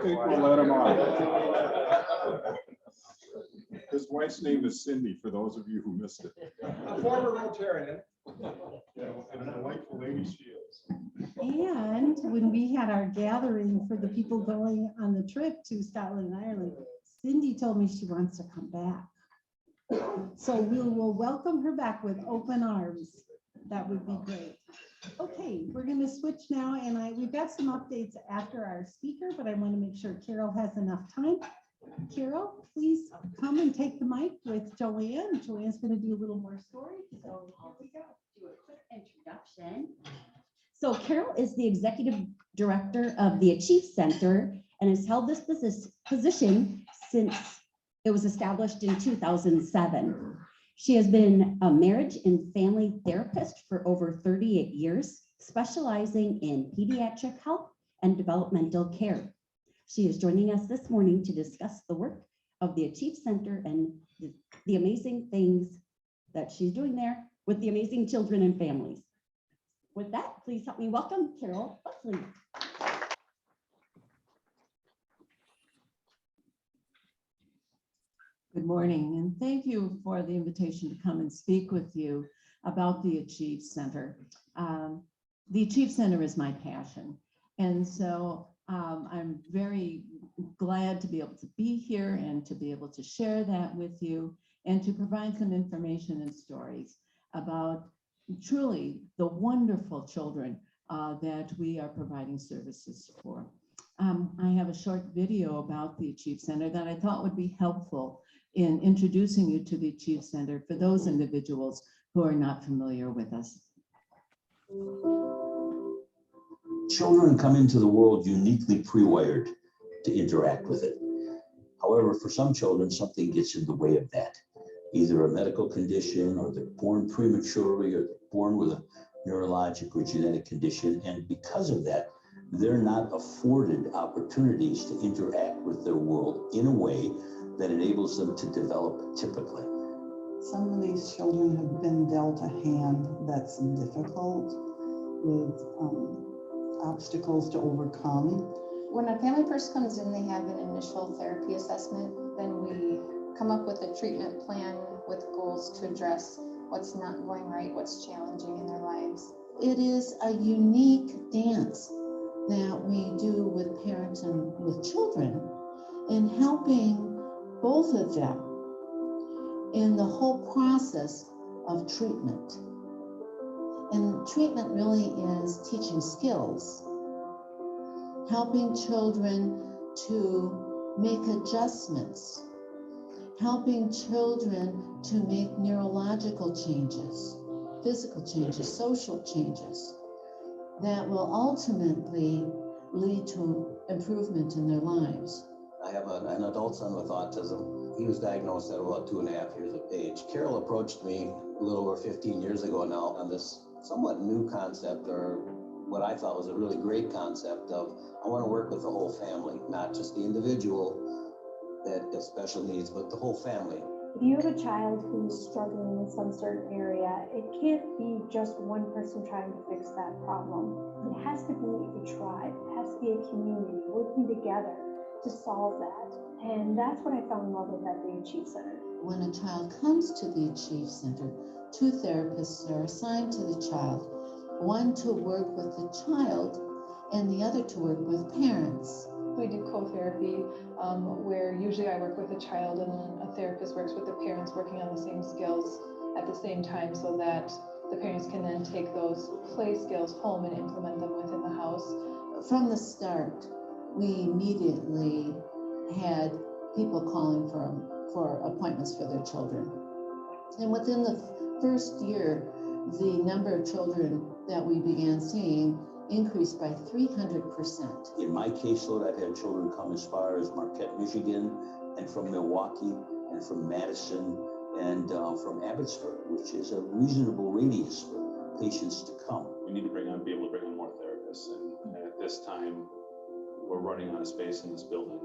think we'll let him on. His wife's name is Cindy, for those of you who missed it. A former Rotarian. And a delightful lady she is. And when we had our gathering for the people going on the trip to Scotland and Ireland, Cindy told me she wants to come back. So we will welcome her back with open arms. That would be great. Okay, we're going to switch now, and we've got some updates after our speaker, but I want to make sure Carol has enough time. Carol, please come and take the mic with Joanne. Joanne's going to do a little more story. So here we go. Do a quick introduction. So Carol is the executive director of the Achieve Center and has held this position since it was established in 2007. She has been a marriage and family therapist for over 38 years, specializing in pediatric health and developmental care. She is joining us this morning to discuss the work of the Achieve Center and the amazing things that she's doing there with the amazing children and families. With that, please help me welcome Carol Buckley. Good morning, and thank you for the invitation to come and speak with you about the Achieve Center. The Achieve Center is my passion, and so I'm very glad to be able to be here and to be able to share that with you and to provide some information and stories about truly the wonderful children that we are providing services for. I have a short video about the Achieve Center that I thought would be helpful in introducing you to the Achieve Center for those individuals who are not familiar with us. Children come into the world uniquely pre-wired to interact with it. However, for some children, something gets in the way of that. Either a medical condition, or they're born prematurely, or they're born with a neurologic or genetic condition. And because of that, they're not afforded opportunities to interact with their world in a way that enables them to develop typically. Some of these children have been dealt a hand that's difficult, with obstacles to overcome. When a family first comes in, they have an initial therapy assessment. Then we come up with a treatment plan with goals to address what's not going right, what's challenging in their lives. It is a unique dance that we do with parents and with children in helping both of them in the whole process of treatment. And treatment really is teaching skills, helping children to make adjustments, helping children to make neurological changes, physical changes, social changes that will ultimately lead to improvement in their lives. I have an adult son with autism. He was diagnosed at about 2.5 years of age. Carol approached me a little over 15 years ago now on this somewhat new concept, or what I thought was a really great concept of, I want to work with the whole family, not just the individual that has special needs, but the whole family. If you have a child who's struggling in some certain area, it can't be just one person trying to fix that problem. It has to be a tribe, it has to be a community working together to solve that. And that's what I fell in love with at the Achieve Center. When a child comes to the Achieve Center, 2 therapists are assigned to the child, one to work with the child and the other to work with parents. We do co-therapy where usually I work with a child and then a therapist works with the parents, working on the same skills at the same time, so that the parents can then take those play skills home and implement them within the house. From the start, we immediately had people calling for appointments for their children. And within the first year, the number of children that we began seeing increased by 300%. In my caseload, I've had children come as far as Marquette, Michigan, and from Milwaukee, and from Madison, and from Abbotsford, which is a reasonable radius for patients to come. We need to be able to bring on more therapists, and at this time, we're running out of space in this building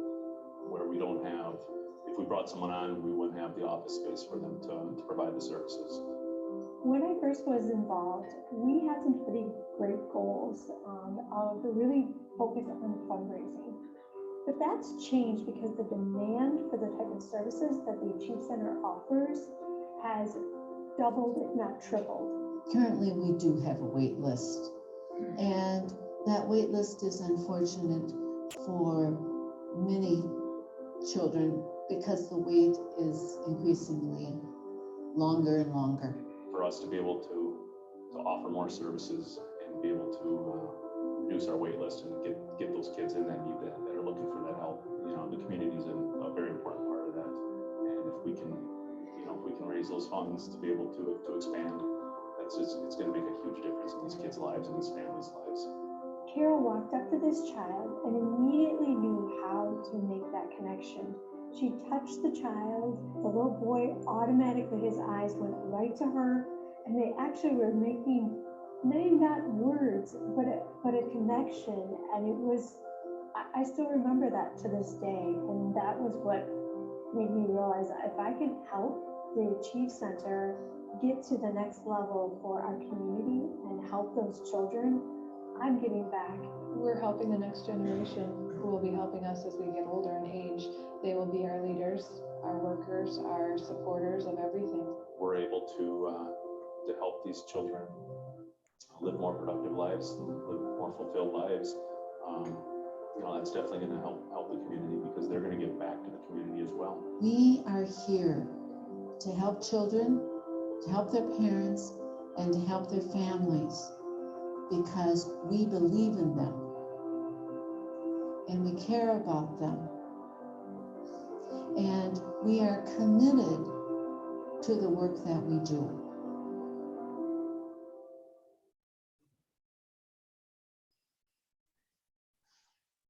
where we don't have, if we brought someone on, we wouldn't have the office space for them to provide the services. When I first was involved, we had some pretty great goals of really focus on fundraising. But that's changed because the demand for the type of services that the Achieve Center offers has doubled, if not tripled. Currently, we do have a wait list, and that wait list is unfortunate for many children because the wait is increasingly longer and longer. For us to be able to offer more services and be able to reduce our wait list and get those kids in that need that are looking for that help. The community is a very important part of that. And if we can raise those funds to be able to expand, it's going to make a huge difference in these kids' lives and these families' lives. Carol walked up to this child and immediately knew how to make that connection. She touched the child, the little boy automatically, his eyes went right to her, and they actually were making, maybe not words, but a connection. And it was, I still remember that to this day. And that was what made me realize that if I can help the Achieve Center get to the next level for our community and help those children, I'm giving back. We're helping the next generation who will be helping us as we get older in age. They will be our leaders, our workers, our supporters of everything. We're able to help these children live more productive lives, live more fulfilled lives. That's definitely going to help the community because they're going to give back to the community as well. We are here to help children, to help their parents, and to help their families because we believe in them and we care about them. And we are committed to the work that we do.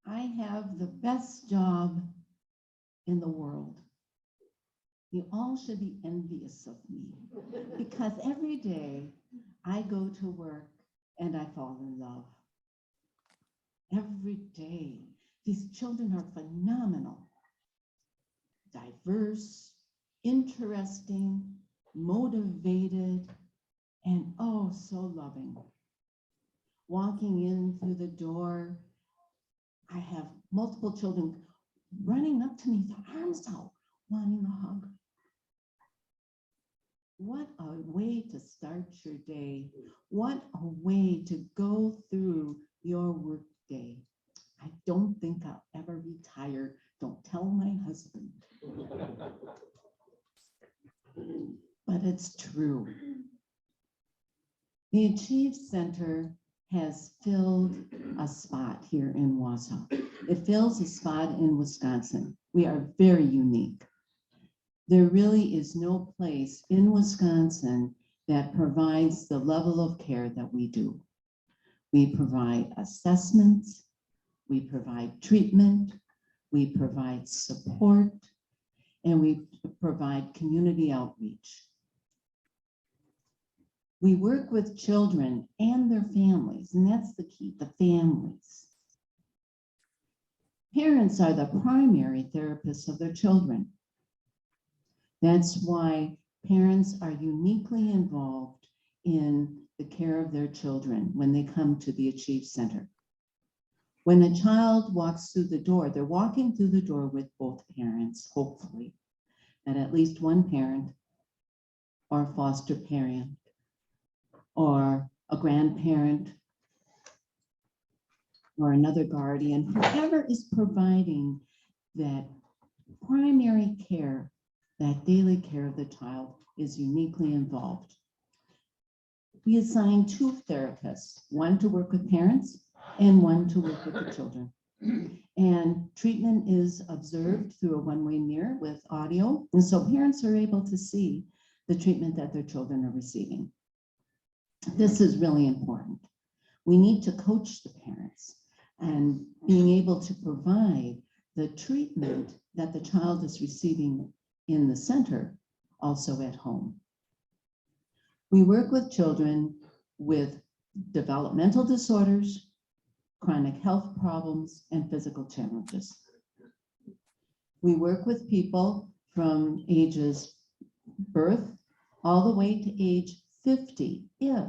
I have the best job in the world. You all should be envious of me because every day I go to work and I fall in love. Every day. These children are phenomenal, diverse, interesting, motivated, and oh, so loving. Walking in through the door, I have multiple children running up to me with their arms out, wanting a hug. What a way to start your day. What a way to go through your work day. I don't think I'll ever retire. Don't tell my husband. But it's true. The Achieve Center has filled a spot here in Wausau. It fills a spot in Wisconsin. We are very unique. There really is no place in Wisconsin that provides the level of care that we do. We provide assessments, we provide treatment, we provide support, and we provide community outreach. We work with children and their families, and that's the key, the families. Parents are the primary therapists of their children. That's why parents are uniquely involved in the care of their children when they come to the Achieve Center. When a child walks through the door, they're walking through the door with both parents, hopefully, and at least one parent or foster parent or a grandparent or another guardian, whoever is providing that primary care, that daily care of the child is uniquely involved. We assign 2 therapists, one to work with parents and one to work with the children. And treatment is observed through a one-way mirror with audio. And so parents are able to see the treatment that their children are receiving. This is really important. We need to coach the parents and being able to provide the treatment that the child is receiving in the center, also at home. We work with children with developmental disorders, chronic health problems, and physical challenges. We work with people from ages birth all the way to age 50 if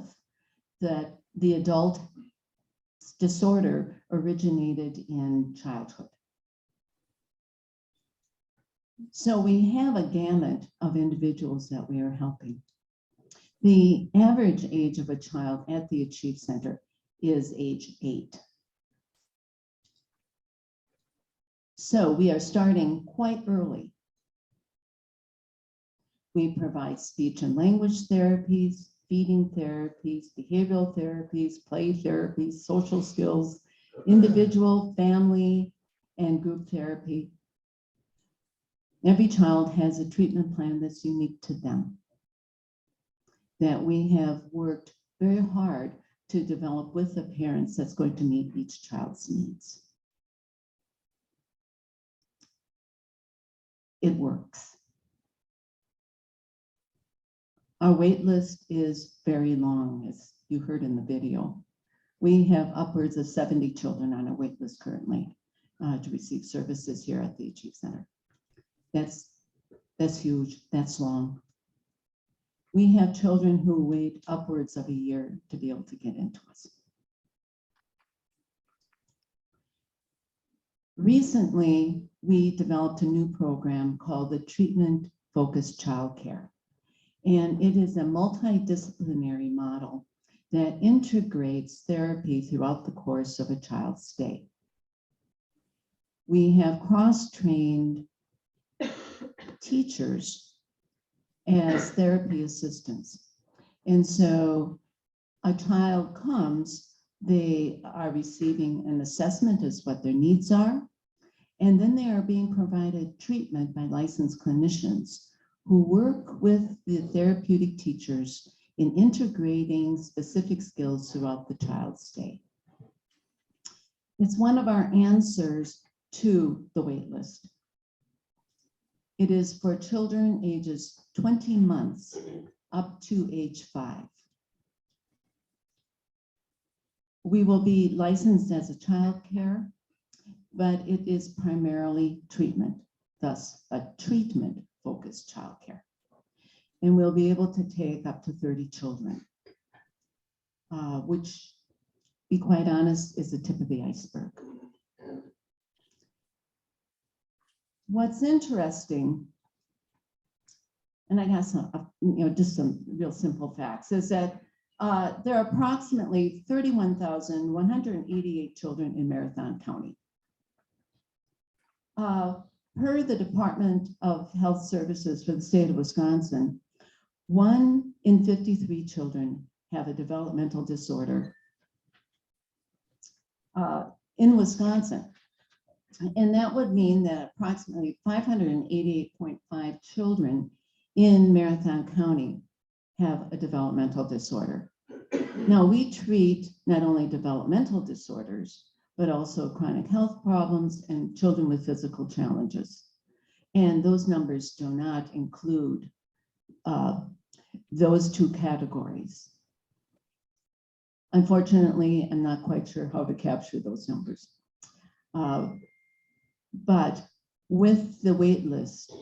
the adult disorder originated in childhood. So we have a gamut of individuals that we are helping. The average age of a child at the Achieve Center is age 8. So we are starting quite early. We provide speech and language therapies, feeding therapies, behavioral therapies, play therapies, social skills, individual, family, and group therapy. Every child has a treatment plan that's unique to them, that we have worked very hard to develop with the parents that's going to meet each child's needs. It works. Our wait list is very long, as you heard in the video. We have upwards of 70 children on our wait list currently to receive services here at the Achieve Center. That's huge, that's long. We have children who wait upwards of a year to be able to get into us. Recently, we developed a new program called the Treatment Focused Childcare. And it is a multidisciplinary model that integrates therapy throughout the course of a child's stay. We have cross-trained teachers as therapy assistants. And so a child comes, they are receiving an assessment as what their needs are, and then they are being provided treatment by licensed clinicians who work with the therapeutic teachers in integrating specific skills throughout the child's stay. It's one of our answers to the wait list. It is for children ages 20 months up to age 5. We will be licensed as a child care, but it is primarily treatment, thus a treatment-focused childcare. And we'll be able to take up to 30 children, which, to be quite honest, is the tip of the iceberg. What's interesting, and I got some, just some real simple facts, is that there are approximately 31,188 children in Marathon County. Per the Department of Health Services for the state of Wisconsin, 1 in 53 children have a developmental disorder in Wisconsin. And that would mean that approximately 588.5 children in Marathon County have a developmental disorder. Now, we treat not only developmental disorders, but also chronic health problems and children with physical challenges. And those numbers do not include those two categories. Unfortunately, I'm not quite sure how to capture those numbers. But with the wait list,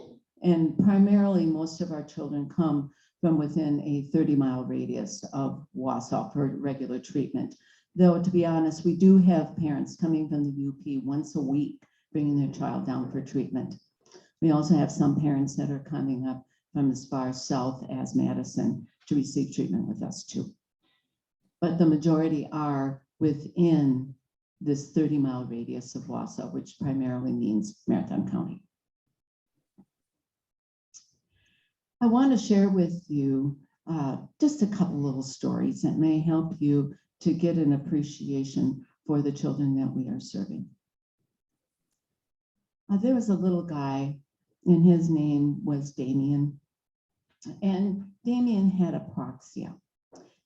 and primarily most of our children come from within a 30-mile radius of Wausau for regular treatment. Though, to be honest, we do have parents coming from the UP once a week, bringing their child down for treatment. We also have some parents that are coming up from as far south as Madison to receive treatment with us too. But the majority are within this 30-mile radius of Wausau, which primarily means Marathon County. I want to share with you just a couple little stories that may help you to get an appreciation for the children that we are serving. There was a little guy, and his name was Damien. And Damien had apraxia.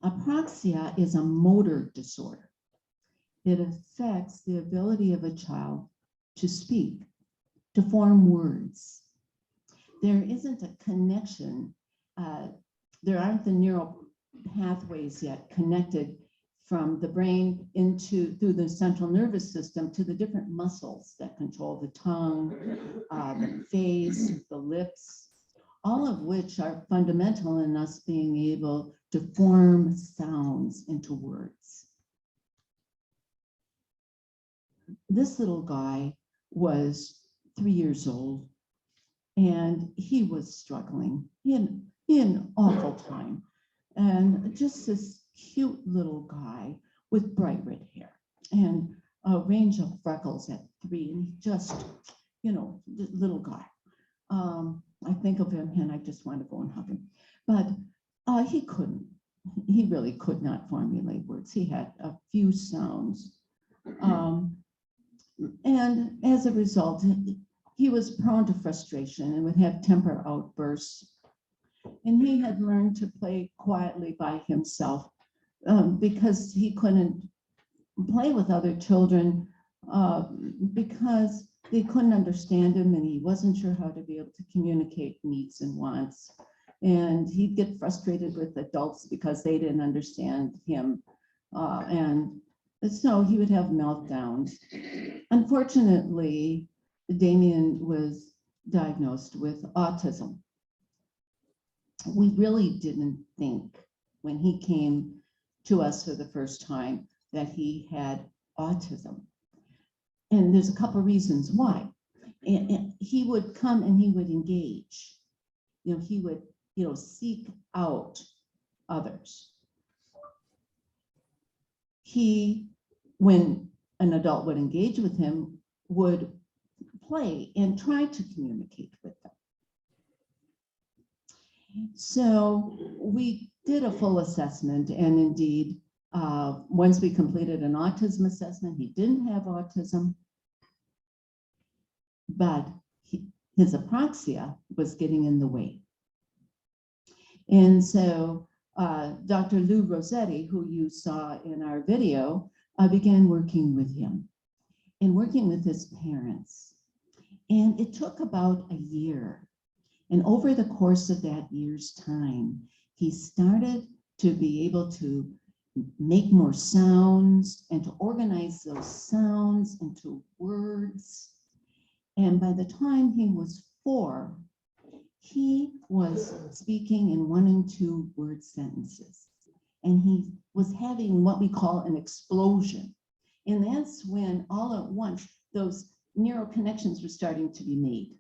Apraxia is a motor disorder. It affects the ability of a child to speak, to form words. There isn't a connection. There aren't the neural pathways yet connected from the brain through the central nervous system to the different muscles that control the tongue, the face, the lips, all of which are fundamental in us being able to form sounds into words. This little guy was 3 years old, And he was struggling. He had an awful time. And just this cute little guy with bright red hair and a range of freckles at 3. And he just, the little guy. I think of him and I just want to go and hug him. But he couldn't. He really could not formulate words. He had a few sounds. And as a result, he was prone to frustration and would have temper outbursts. And he had learned to play quietly by himself because he couldn't play with other children because they couldn't understand him and he wasn't sure how to be able to communicate needs and wants. And he'd get frustrated with adults because they didn't understand him. And so he would have meltdowns. Unfortunately, Damien was diagnosed with autism. We really didn't think when he came to us for the first time that he had autism. And there's a couple reasons why. And he would come and he would engage. He would, seek out others. He, when an adult would engage with him, would play and try to communicate with them. So we did a full assessment, and indeed, once we completed an autism assessment, he didn't have autism, but his apraxia was getting in the way. And so Dr. Lou Rossetti, who you saw in our video, began working with him and working with his parents. And it took about a year. And over the course of that year's time, he started to be able to make more sounds and to organize those sounds into words. And by the time he was 4, he was speaking in 1 and 2 word sentences. And he was having what we call an explosion. And that's when all at once those neural connections were starting to be made.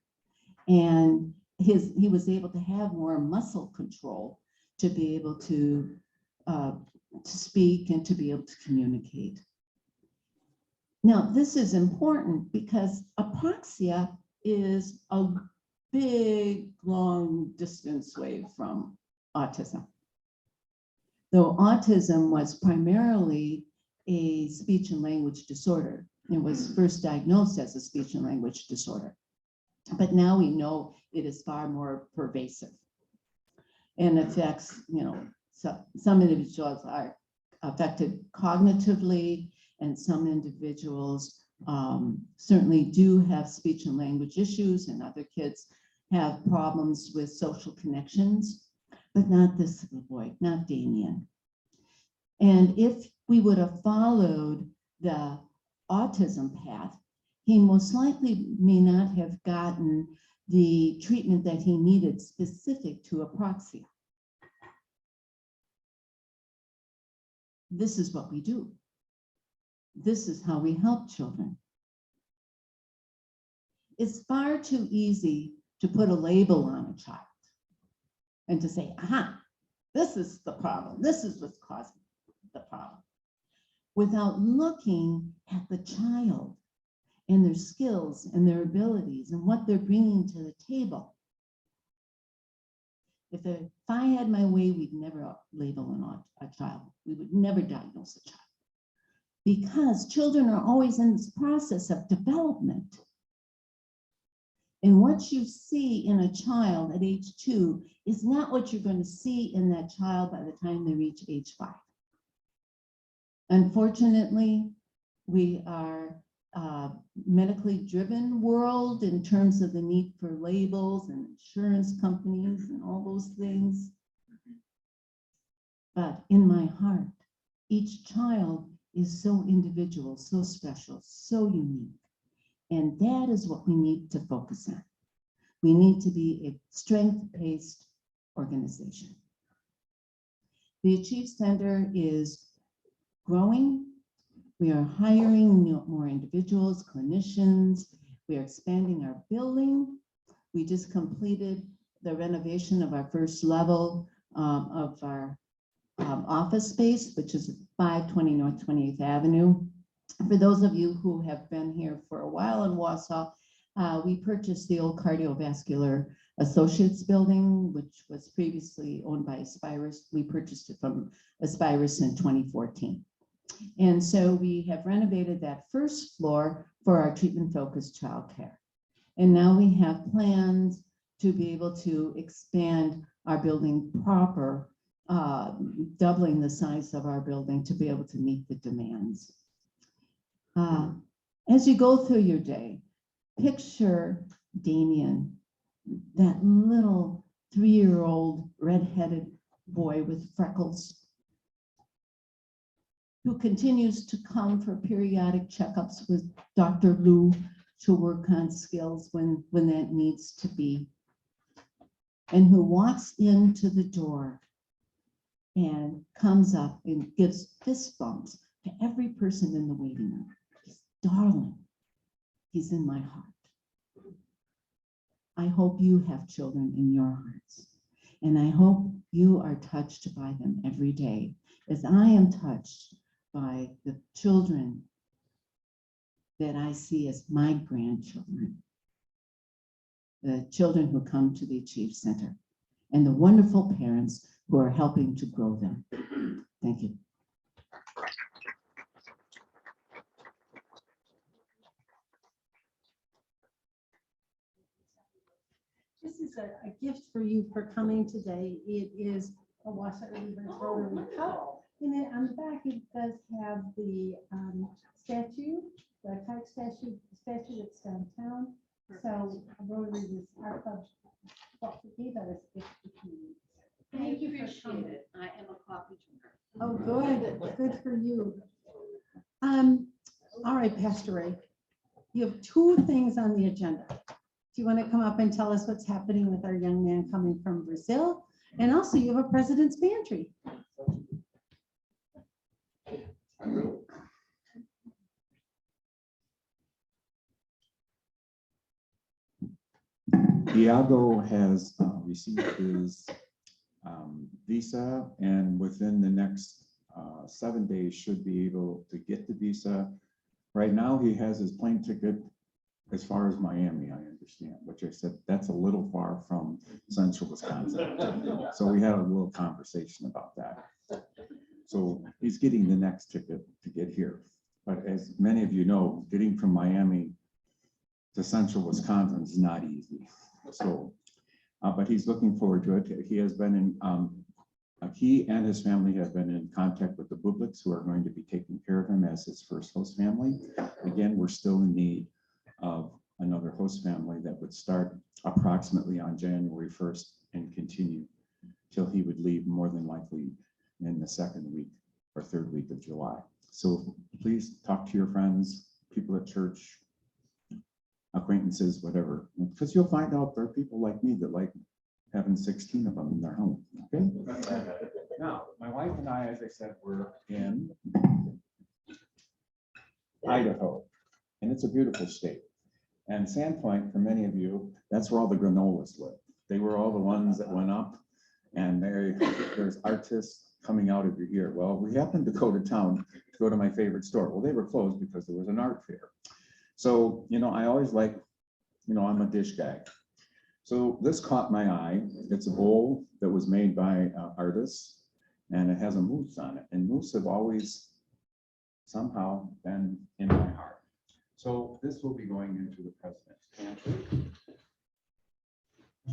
And he was able to have more muscle control to be able to speak and to be able to communicate. Now, this is important because apraxia is a big, long distance way from autism. Though autism was primarily a speech and language disorder. It was first diagnosed as a speech and language disorder. But now we know it is far more pervasive and affects, some individuals are affected cognitively, and some individuals certainly do have speech and language issues, and other kids have problems with social connections, but not this little boy, not Damien. And if we would have followed the autism path, he most likely may not have gotten the treatment that he needed specific to apraxia. This is what we do. This is how we help children. It's far too easy to put a label on a child and to say, aha, this is the problem. This is what's causing the problem, without looking at the child and their skills and their abilities and what they're bringing to the table. If I had my way, we'd never label a child. We would never diagnose a child, because children are always in this process of development. And what you see in a child at age 2 is not what you're going to see in that child by the time they reach age 5. Unfortunately, we are a medically driven world in terms of the need for labels and insurance companies and all those things. But in my heart, each child is so individual, so special, so unique. And that is what we need to focus on. We need to be a strength-based organization. The Achieve Center is growing. We are hiring more individuals, clinicians. We are expanding our building. We just completed the renovation of our first level of our office space, which is 520 North 28th Avenue. For those of you who have been here for a while in Wausau, we purchased the old Cardiovascular Associates building, which was previously owned by Aspirus. We purchased it from Aspirus in 2014. And so we have renovated that first floor for our treatment-focused childcare. And now we have plans to be able to expand our building proper, doubling the size of our building to be able to meet the demands. As you go through your day, picture Damien, that little 3-year-old redheaded boy with freckles who continues to come for periodic checkups with Dr. Lou to work on skills when that needs to be, and who walks into the door and comes up and gives fist bumps to every person in the waiting room. He's darling. He's in my heart. I hope you have children in your hearts, and I hope you are touched by them every day, as I am touched by the children that I see as my grandchildren, the children who come to the Achieve Center, and the wonderful parents who are helping to grow them. Thank you. This is a gift for you for coming today. It is a Wausau Rotary cup. And then on the back, it does have the statue, the kite statue that's downtown. So Rotary was our club, gave that as a gift to you. Thank you for coming. I am a coffee drinker. Oh, good for you. All right, Pastor Ray, you have 2 things on the agenda. Do you want to come up and tell us what's happening with our young man coming from Brazil? And also you have a President's Pantry. Iago has received his visa, and within the next 7 days should be able to get the visa. Right now, he has his plane ticket as far as Miami, I understand, which I said, that's a little far from central Wisconsin. So we had a little conversation about that. So he's getting the next ticket to get here. But as many of you know, getting from Miami to central Wisconsin is not easy. So, but he's looking forward to it. He has been in, he and his family have been in contact with the Bublets, who are going to be taking care of him as his first host family. Again, we're still in need of another host family that would start approximately on January 1st and continue till he would leave, more than likely in the 2nd week or 3rd week of July. So please talk to your friends, people at church, acquaintances, whatever, because you'll find out there are people like me that like having 16 of them in their home. Okay. Now, my wife and I, as I said, were in Idaho, and it's a beautiful state. And Sandpoint, for many of you, that's where all the granolas live. They were all the ones that went up, and there's artists coming out of your ear. Well, we happened to go to town to go to my favorite store. Well, they were closed because there was an art fair. So, you know, I always like, you know, I'm a dish guy. So this caught my eye. It's a bowl that was made by artists, and it has a moose on it. And moose have always somehow been in my heart. So this will be going into the President's Pantry.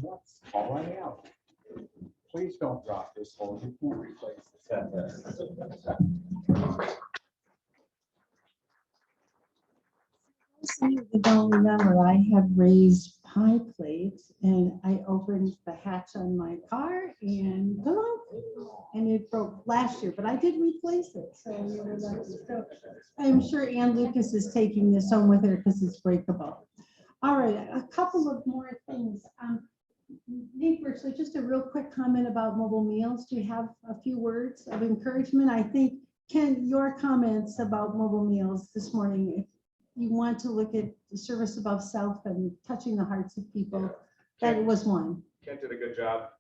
That's all I have. Please don't drop this hole. You can't replace the set. Some of you don't remember, I had raised pie plates and I opened the hatch on my car and it broke last year, but I did replace it. So we were lucky. So I'm sure Ann Lucas is taking this home with her because it's breakable. All right, a couple of more things. Nate Birchley, just a real quick comment about mobile meals. Do you have a few words of encouragement? I think, Ken, your comments about mobile meals this morning, if you want to look at the service above self and touching the hearts of people, that it was one. Kent did a good job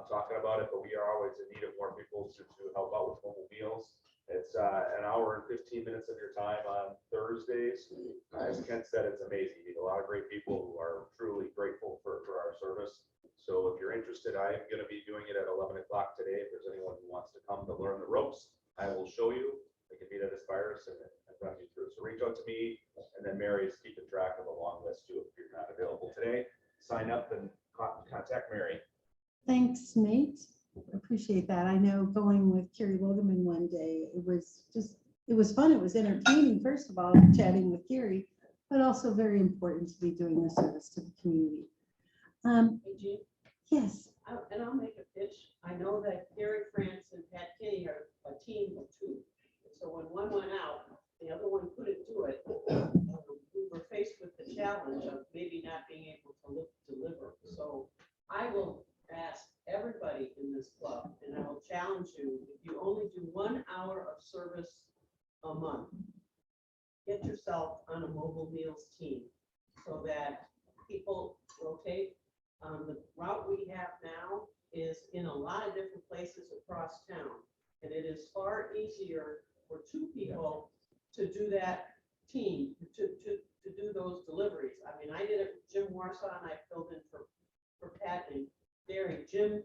talking about it, but we are always in need of more people to help out with mobile meals. It's an hour and 15 minutes of your time on Thursdays. As Kent said, it's amazing. You meet a lot of great people who are truly grateful for our service. So if you're interested, I am going to be doing it at 11 o'clock today. If there's anyone who wants to come to learn the ropes, I will show you. I can meet at Aspirus and run you through. So reach out to me, and then Mary is keeping track of a long list too. If you're not available today, sign up and contact Mary. Thanks, Nate. Appreciate that. I know going with Carrie Logeman one day, it was fun. It was entertaining, first of all, chatting with Carrie, but also very important to be doing the service to the community. Hey, Jean, Yes, and I'll make a pitch. I know that Gary France and Pat Kinney are a team of two. And so when one went out, the other one couldn't do it. We were faced with the challenge of maybe not being able to deliver. So I will ask everybody in this club, and I will challenge you, if you only do 1 hour of service a month, get yourself on a mobile meals team so that people rotate. The route we have now is in a lot of different places across town, and it is far easier for two people to do that team, to do those deliveries. I mean, I did it with Jim Wausau, and I filled in for Pat and Gary. Jim